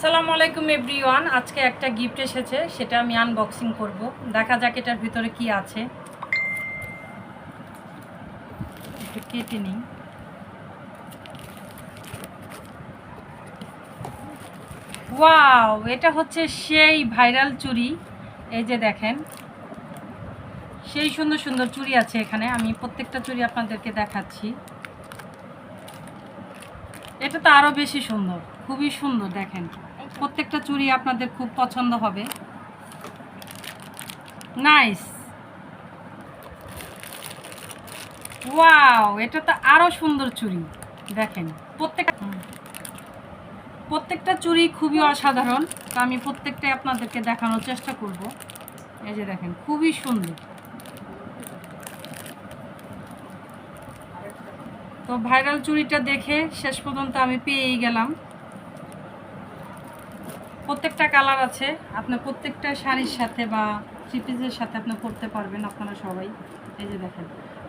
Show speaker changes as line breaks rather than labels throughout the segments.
আসসালামু আলাইকুম এভরিওয়ান। আজকে একটা গিফট এসেছে, সেটা আমি আনবক্সিং করব। দেখা যাক এটার ভিতরে কি আছে। একটু কেটে নিই। ওয়াও, এটা হচ্ছে সেই ভাইরাল চুড়ি। এই যে দেখেন, সেই সুন্দর সুন্দর চুড়ি আছে এখানে। আমি প্রত্যেকটা চুড়ি আপনাদেরকে দেখাচ্ছি। এটা তো আরও বেশি সুন্দর, খুবই সুন্দর। দেখেন, প্রত্যেকটা চুড়ি আপনাদের খুব পছন্দ হবে। নাইস। ওয়াও, এটা তো আরও সুন্দর চুড়ি। দেখেন, প্রত্যেকটা চুড়ি খুবই অসাধারণ। তো আমি প্রত্যেকটাই আপনাদেরকে দেখানোর চেষ্টা করব। এই যে দেখেন, খুবই সুন্দর। তো ভাইরাল চুড়িটা দেখে শেষ পর্যন্ত আমি পেয়েই গেলাম। প্রত্যেকটা কালার আছে, আপনি প্রত্যেকটা শাড়ির সাথে বা থ্রি পিসের সাথে আপনি পরতে পারবেন আপনারা সবাই। এই যে দেখেন,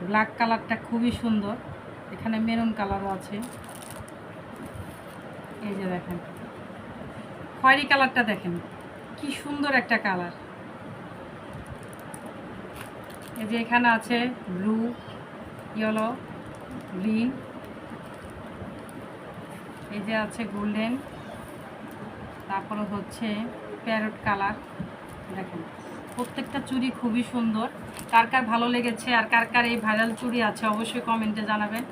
ব্ল্যাক কালারটা খুবই সুন্দর। এখানে মেরুন কালারও আছে। এই যে দেখেন, খয়েরি কালারটা দেখেন, কি সুন্দর একটা কালার। এই যে এখানে আছে ব্লু, ইয়েলো, গ্রিন, এই যে আছে গোল্ডেন, তারপরে হচ্ছে প্যারট কালার। দেখেন, প্রত্যেকটা চুড়ি খুবই সুন্দর। কার কার ভালো লেগেছে আর কার কার এই ভাইরাল চুড়ি আছে অবশ্যই কমেন্টে জানাবেন।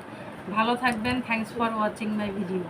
ভালো থাকবেন। Thanks for watching my video.